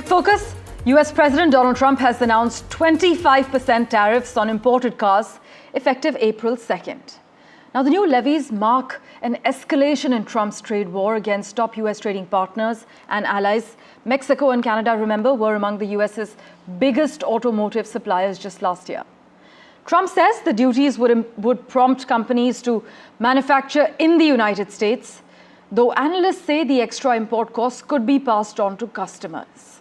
Next focus, US President Donald Trump has announced 25% tariffs on imported cars effective April 2nd. Now, the new levies mark an escalation in Trump's trade war against top US trading partners and allies. Mexico and Canada, remember, were among the US's biggest automotive suppliers just last year. Trump says the duties would prompt companies to manufacture in the United States, though analysts say the extra import costs could be passed on to customers.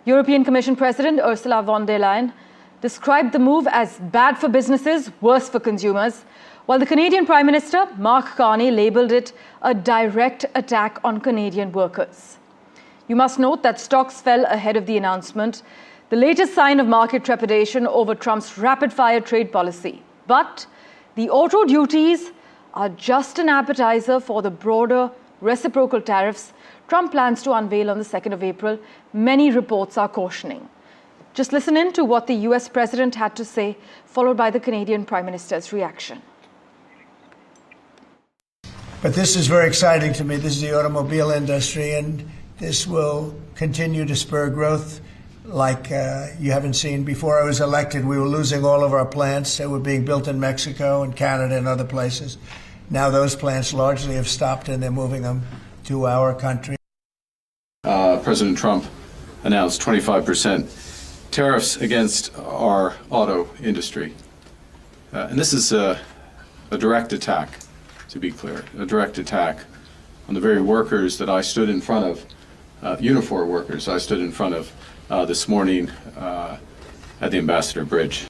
European Commission President Ursula von der Leyen described the move as bad for businesses, worse for consumers, while the Canadian Prime Minister, Mark Carney, labelled it a direct attack on Canadian workers. You must note that stocks fell ahead of the announcement, the latest sign of market trepidation over Trump's rapid-fire trade policy. But the auto duties are just an appetizer for the broader reciprocal tariffs Trump plans to unveil on the 2nd of April. Many reports are cautioning. Just listen in to what the US President had to say, followed by the Canadian Prime Minister's reaction. But this is very exciting to me. This is the automobile industry, and this will continue to spur growth like you haven't seen. Before I was elected, we were losing all of our plants that were being built in Mexico and Canada and other places. Now those plants largely have stopped, and they're moving them to our country. President Trump announced 25% tariffs against our auto industry. And this is a direct attack, to be clear, a direct attack on the very workers that I stood in front of, unifor workers I stood in front of this morning at the Ambassador Bridge.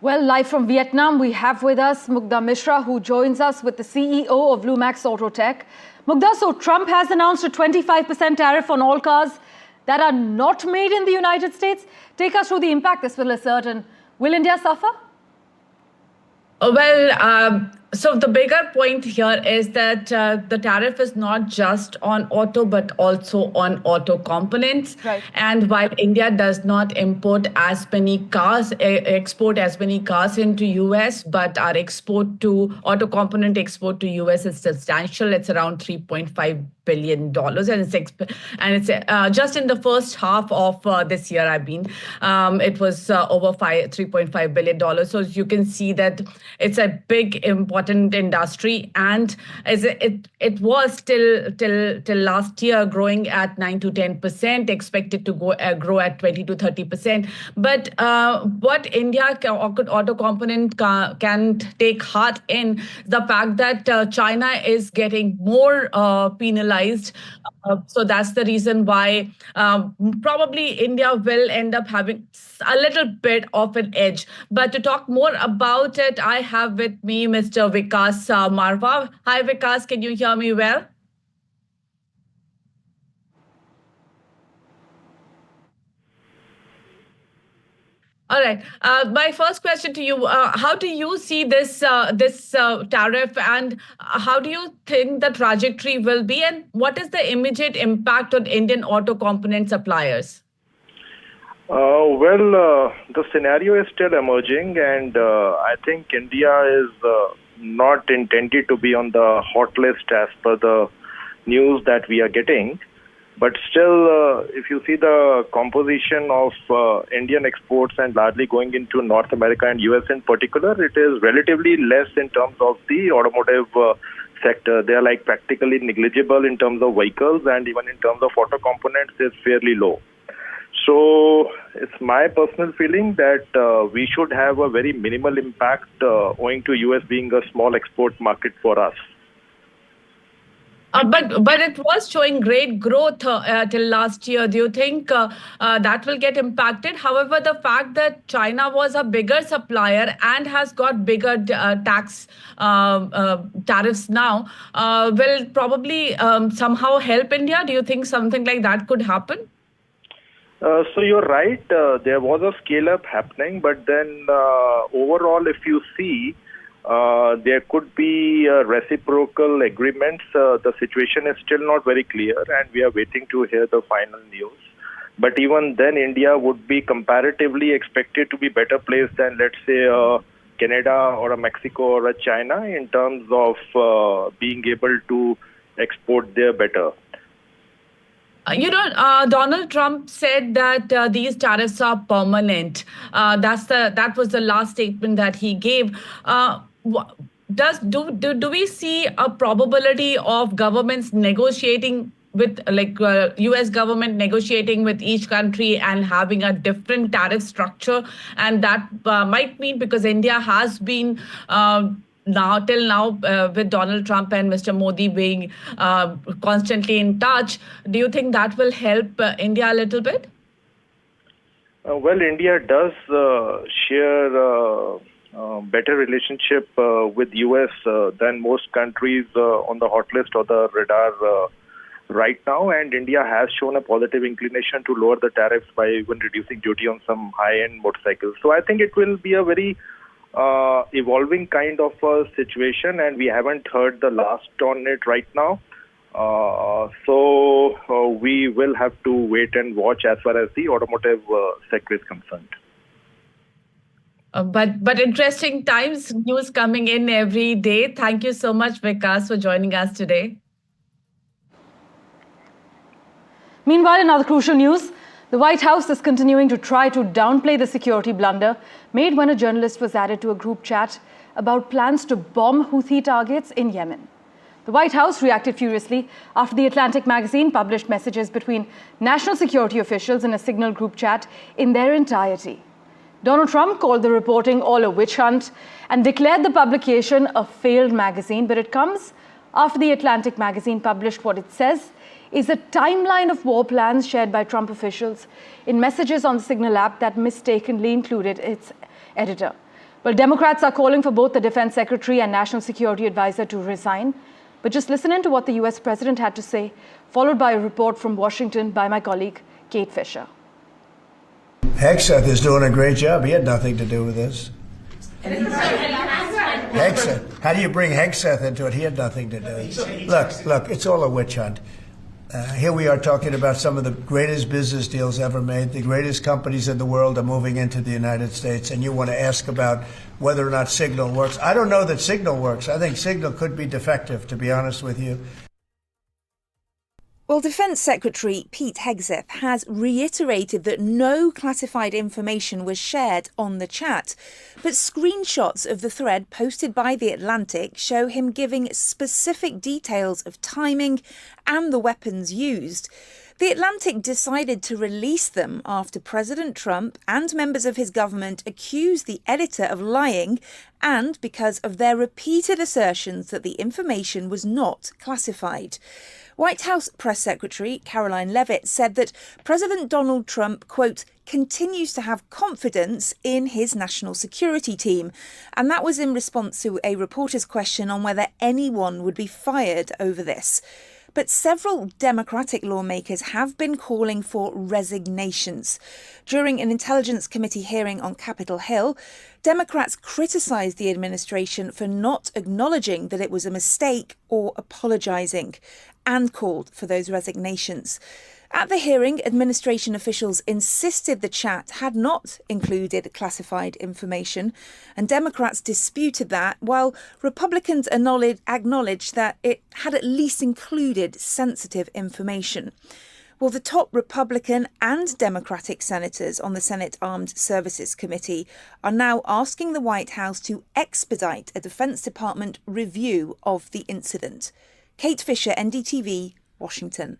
Well, live from Vietnam, we have with us Mugdha Mishra, who joins us with the CEO of Lumax Autotech. Mugdha, so Trump has announced a 25% tariff on all cars that are not made in the United States. Take us through the impact this will assert, and will India suffer? So the bigger point here is that the tariff is not just on auto, but also on auto components. Right. And while India does not export as many cars into US, but our auto component export to US is substantial. It's around $3.5 billion, and it's just in the first half of this year. It was over $3.5 billion. So you can see that it's a big important industry, and as it was till last year growing at 9 to 10%, expected to grow at 20 to 30%. But what India auto component can take heart in the fact that China is getting more penalized. So that's the reason why probably India will end up having a little bit of an edge. But to talk more about it, I have with me Mr. Vikas Marva. Hi, Vikas. Can you hear me well? All right. My first question to you: how do you see this tariff, and how do you think the trajectory will be, and what is the immediate impact on Indian auto component suppliers? The scenario is still emerging, and I think India is not intended to be on the hot list as per the news that we are getting. But still, if you see the composition of Indian exports and largely going into North America and US in particular, it is relatively less in terms of the automotive sector. They are like practically negligible in terms of vehicles, and even in terms of auto components, it's fairly low. So it's my personal feeling that we should have a very minimal impact owing to US being a small export market for us. But it was showing great growth till last year. Do you think that will get impacted? However, the fact that China was a bigger supplier and has got bigger tariffs now will probably somehow help India. Do you think something like that could happen? So you're right. There was a scale-up happening, but then overall, if you see, there could be reciprocal agreements. The situation is still not very clear, and we are waiting to hear the final news. But even then, India would be comparatively expected to be better placed than, let's say, Canada or a Mexico or a China in terms of being able to export there better. Donald Trump said that these tariffs are permanent. That was the last statement that he gave. Do we see a probability of governments negotiating with US government negotiating with each country and having a different tariff structure? And that might mean, because India has been till now with Donald Trump and Mr. Modi being constantly in touch, do you think that will help India a little bit? Well, India does share better relationship with US than most countries on the hot list or the radar right now, and India has shown a positive inclination to lower the tariffs by even reducing duty on some high-end motorcycles. So I think it will be a very evolving kind of a situation, and we haven't heard the last on it right now. So we will have to wait and watch as far as the automotive sector is concerned. But interesting times, news coming in every day. Thank you so much, Vikas, for joining us today. Meanwhile, in other crucial news, the White House is continuing to try to downplay the security blunder made when a journalist was added to a group chat about plans to bomb Houthi targets in Yemen. The White House reacted furiously after The Atlantic magazine published messages between national security officials in a Signal group chat in their entirety. Donald Trump called the reporting all a witch hunt and declared the publication a failed magazine, but it comes after The Atlantic magazine published what it says is a timeline of war plans shared by Trump officials in messages on the Signal app that mistakenly included its editor. Well, Democrats are calling for both the Defense Secretary and National Security Advisor to resign. But just listen in to what the US President had to say, followed by a report from Washington by my colleague, Kate Fisher. Hegseth is doing a great job. He had nothing to do with this. Hegseth. How do you bring Hegseth into it? He had nothing to do. Look, it's all a witch hunt. Here we are talking about some of the greatest business deals ever made. The greatest companies in the world are moving into the United States, and you want to ask about whether or not Signal works. I don't know that Signal works. I think Signal could be defective, to be honest with you. Well, Defence Secretary Pete Hegseth has reiterated that no classified information was shared on the chat, but screenshots of the thread posted by The Atlantic show him giving specific details of timing and the weapons used. The Atlantic decided to release them after President Trump and members of his government accused the editor of lying, and because of their repeated assertions that the information was not classified. White House Press Secretary Caroline Leavitt said that President Donald Trump, quote, continues to have confidence in his national security team. And that was in response to a reporter's question on whether anyone would be fired over this. But several Democratic lawmakers have been calling for resignations. During an Intelligence Committee hearing on Capitol Hill, Democrats criticised the administration for not acknowledging that it was a mistake or apologising, and called for those resignations. At the hearing, administration officials insisted the chat had not included classified information, and Democrats disputed that, while Republicans acknowledged that it had at least included sensitive information. Well, the top Republican and Democratic senators on the Senate Armed Services Committee are now asking the White House to expedite a Defense Department review of the incident. Kate Fisher, NDTV, Washington.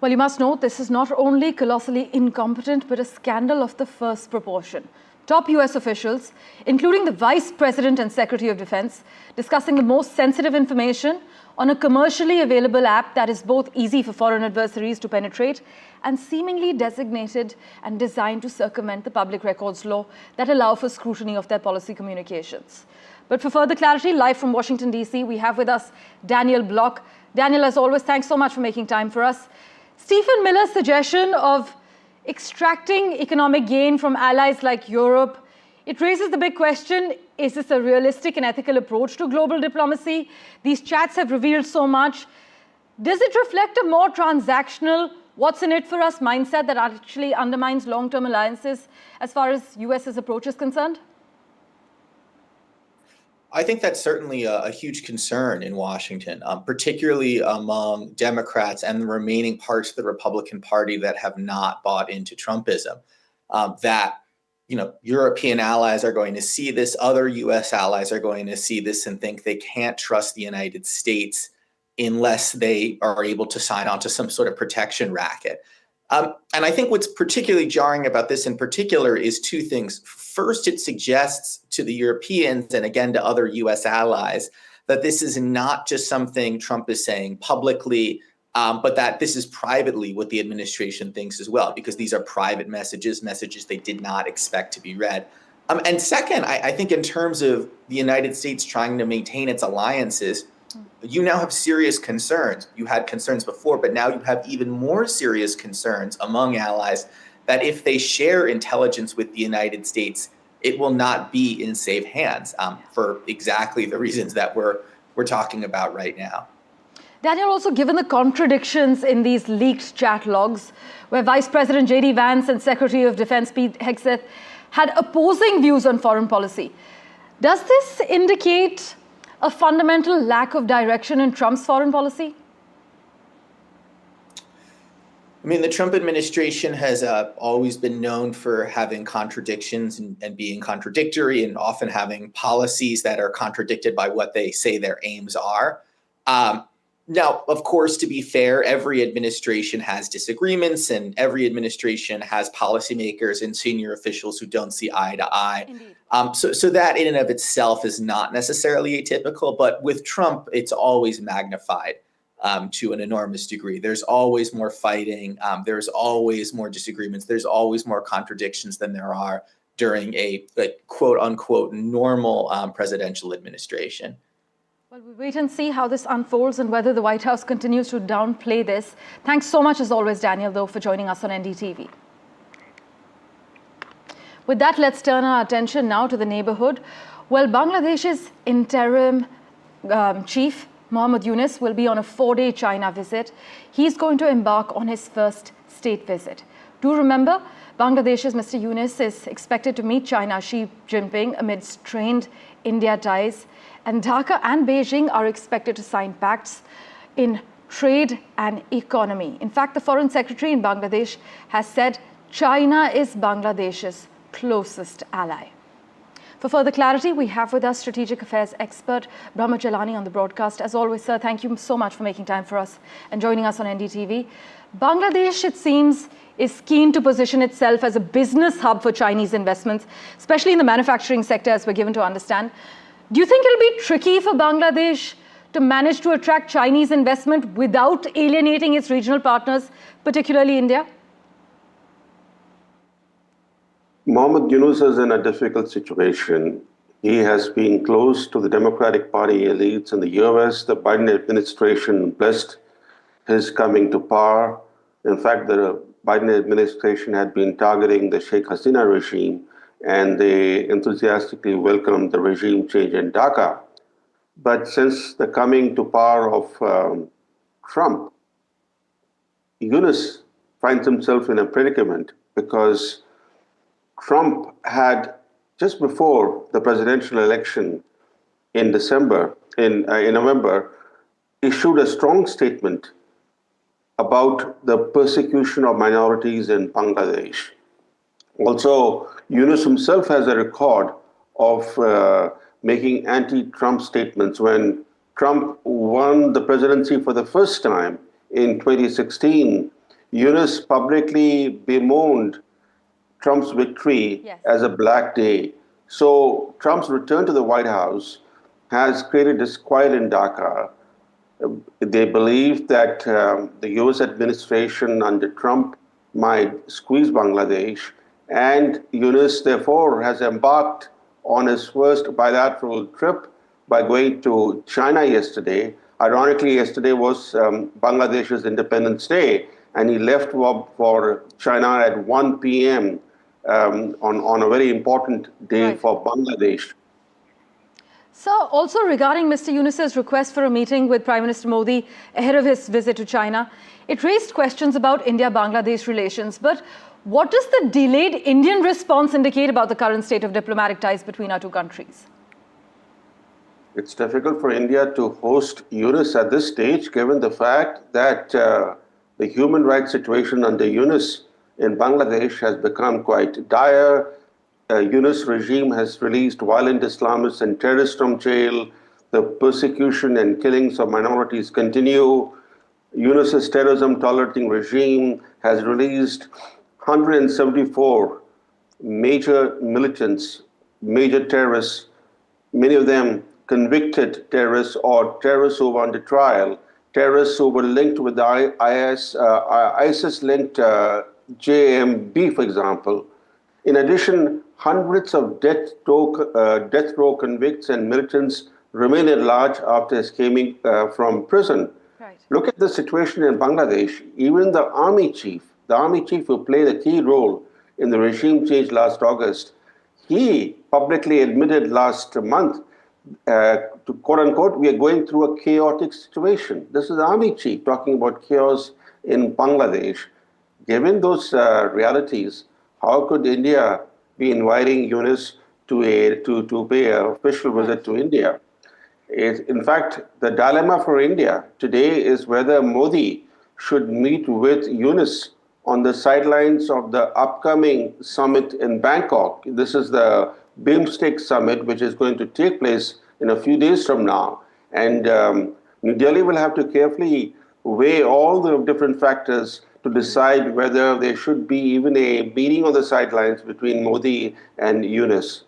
Well, you must note this is not only colossally incompetent, but a scandal of the first proportion. Top US officials, including the Vice President and Secretary of Defense, discussing the most sensitive information on a commercially available app that is both easy for foreign adversaries to penetrate and seemingly designated and designed to circumvent the public records law that allow for scrutiny of their policy communications. But for further clarity, live from Washington, D.C., we have with us Daniel Block. Daniel, as always, thanks so much for making time for us. Stephen Miller's suggestion of extracting economic gain from allies like Europe, it raises the big question, is this a realistic and ethical approach to global diplomacy? These chats have revealed so much. Does it reflect a more transactional, what's in it for us mindset that actually undermines long-term alliances as far as US's approach is concerned? I think that's certainly a huge concern in Washington, particularly among Democrats and the remaining parts of the Republican Party that have not bought into Trumpism. That European allies are going to see this, other U.S. allies are going to see this and think they can't trust the United States unless they are able to sign on to some sort of protection racket. And I think what's particularly jarring about this in particular is two things. First, it suggests to the Europeans and again to other U.S. allies that this is not just something Trump is saying publicly, but that this is privately what the administration thinks as well, because these are private messages they did not expect to be read. And second, I think in terms of the United States trying to maintain its alliances, you now have serious concerns. You had concerns before, but now you have even more serious concerns among allies that if they share intelligence with the United States, it will not be in safe hands for exactly the reasons that we're talking about right now. Daniel, also given the contradictions in these leaked chat logs, where Vice President J.D. Vance and Secretary of Defense Pete Hegseth had opposing views on foreign policy, does this indicate a fundamental lack of direction in Trump's foreign policy? I mean, the Trump administration has always been known for having contradictions and being contradictory and often having policies that are contradicted by what they say their aims are. Now, of course, to be fair, every administration has disagreements and every administration has policymakers and senior officials who don't see eye to eye. So that in and of itself is not necessarily atypical, but with Trump, it's always magnified to an enormous degree. There's always more fighting. There's always more disagreements. There's always more contradictions than there are during a quote unquote normal presidential administration. Well, we'll wait and see how this unfolds and whether the White House continues to downplay this. Thanks so much, as always, Daniel, though, for joining us on NDTV. With that, let's turn our attention now to the neighborhood. Well, Bangladesh's interim chief, Mohammad Yunus, will be on a 4-day China visit. He's going to embark on his first state visit. Do remember, Bangladesh's Mr. Yunus is expected to meet China Xi Jinping amid strained India ties. And Dhaka and Beijing are expected to sign pacts in trade and economy. In fact, the foreign secretary in Bangladesh has said China is Bangladesh's closest ally. For further clarity, we have with us strategic affairs expert Brahma Jalani on the broadcast. As always, sir, thank you so much for making time for us and joining us on NDTV. Bangladesh, it seems, is keen to position itself as a business hub for Chinese investments, especially in the manufacturing sector, as we're given to understand. Do you think it'll be tricky for Bangladesh to manage to attract Chinese investment without alienating its regional partners, particularly India? Mohammad Yunus is in a difficult situation. He has been close to the Democratic Party elites in the US. The Biden administration blessed his coming to power. In fact, the Biden administration had been targeting the Sheikh Hasina regime, and they enthusiastically welcomed the regime change in Dhaka. But since the coming to power of Trump, Yunus finds himself in a predicament because Trump had, just before the presidential election in November, issued a strong statement about the persecution of minorities in Bangladesh. Also, Yunus himself has a record of making anti-Trump statements. When Trump won the presidency for the first time in 2016, Yunus publicly bemoaned Trump's victory as a black day. So Trump's return to the White House has created disquiet in Dhaka. They believe that the US administration under Trump might squeeze Bangladesh, and Yunus therefore has embarked on his first bilateral trip by going to China yesterday. Ironically, yesterday was Bangladesh's Independence Day, and he left for China at 1 p.m. On a very important day for Bangladesh. So, also regarding Mr. Yunus's request for a meeting with Prime Minister Modi ahead of his visit to China, it raised questions about India-Bangladesh relations. But what does the delayed Indian response indicate about the current state of diplomatic ties between our two countries? It's difficult for India to host UNIS at this stage, given the fact that the human rights situation under UNIS in Bangladesh has become quite dire. UNIS regime has released violent Islamists and terrorists from jail. The persecution and killings of minorities continue. UNIS's terrorism tolerating regime has released 174 major militants, major terrorists, many of them convicted terrorists or terrorists who were under trial, terrorists who were linked with the ISIS-linked JMB, for example. In addition, hundreds of death row convicts and militants remain at large after escaping from prison. Right. Look at the situation in Bangladesh. Even the army chief who played a key role in the regime change last August, he publicly admitted last month to quote unquote, we are going through a chaotic situation. This is the army chief talking about chaos in Bangladesh. Given those realities, how could India be inviting UNIS to pay an official visit to India? In fact, the dilemma for India today is whether Modi should meet with UNIS on the sidelines of the upcoming summit in Bangkok. This is the BIMSTEC summit, which is going to take place in a few days from now. And New Delhi will have to carefully weigh all the different factors to decide whether there should be even a meeting on the sidelines between Modi and UNIS.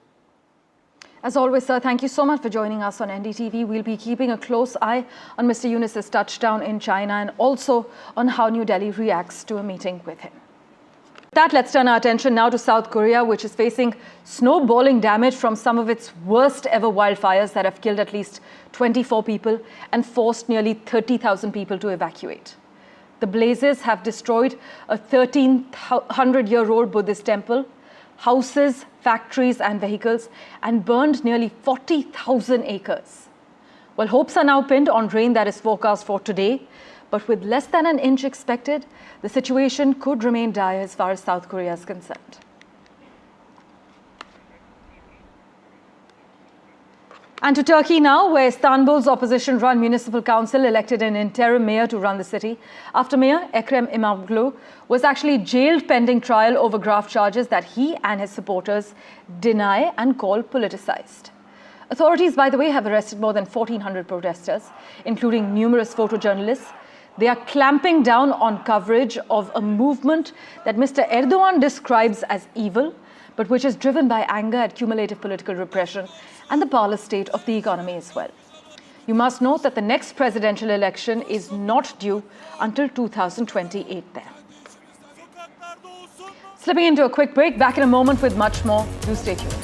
As always, sir, thank you so much for joining us on NDTV. We'll be keeping a close eye on Mr. Yunus's touchdown in China and also on how New Delhi reacts to a meeting with him. With that, let's turn our attention now to South Korea, which is facing snowballing damage from some of its worst ever wildfires that have killed at least 24 people and forced nearly 30,000 people to evacuate. The blazes have destroyed a 1,300-year-old Buddhist temple, houses, factories and vehicles, and burned nearly 40,000 acres. Well, hopes are now pinned on rain that is forecast for today, but with less than an inch expected, the situation could remain dire as far as South Korea is concerned. And to Turkey now, where Istanbul's opposition-run municipal council elected an interim mayor to run the city after Mayor Ekrem İmamoğlu was actually jailed pending trial over graft charges that he and his supporters deny and call politicized. Authorities, by the way, have arrested more than 1,400 protesters, including numerous photojournalists. They are clamping down on coverage of a movement that Mr. Erdogan describes as evil, but which is driven by anger at cumulative political repression and the parlous state of the economy as well. You must note that the next presidential election is not due until 2028 there. Slipping into a quick break, back in a moment with much more. Do stay tuned.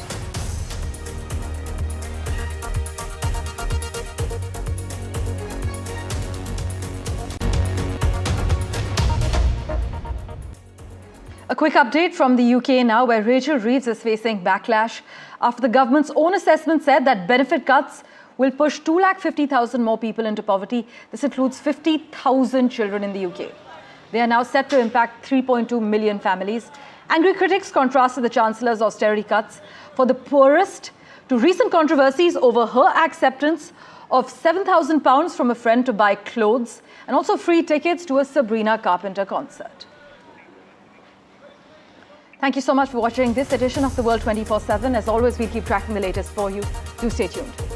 A quick update from the UK now, where Rachel Reeves is facing backlash after the government's own assessment said that benefit cuts will push 250,000 more people into poverty. This includes 50,000 children in the UK. They are now set to impact 3.2 million families. Angry critics contrasted the Chancellor's austerity cuts for the poorest to recent controversies over her acceptance of £7,000 from a friend to buy clothes and also free tickets to a Sabrina Carpenter concert. Thank you so much for watching this edition of The World 24/7. As always, we'll keep tracking the latest for you. Do stay tuned.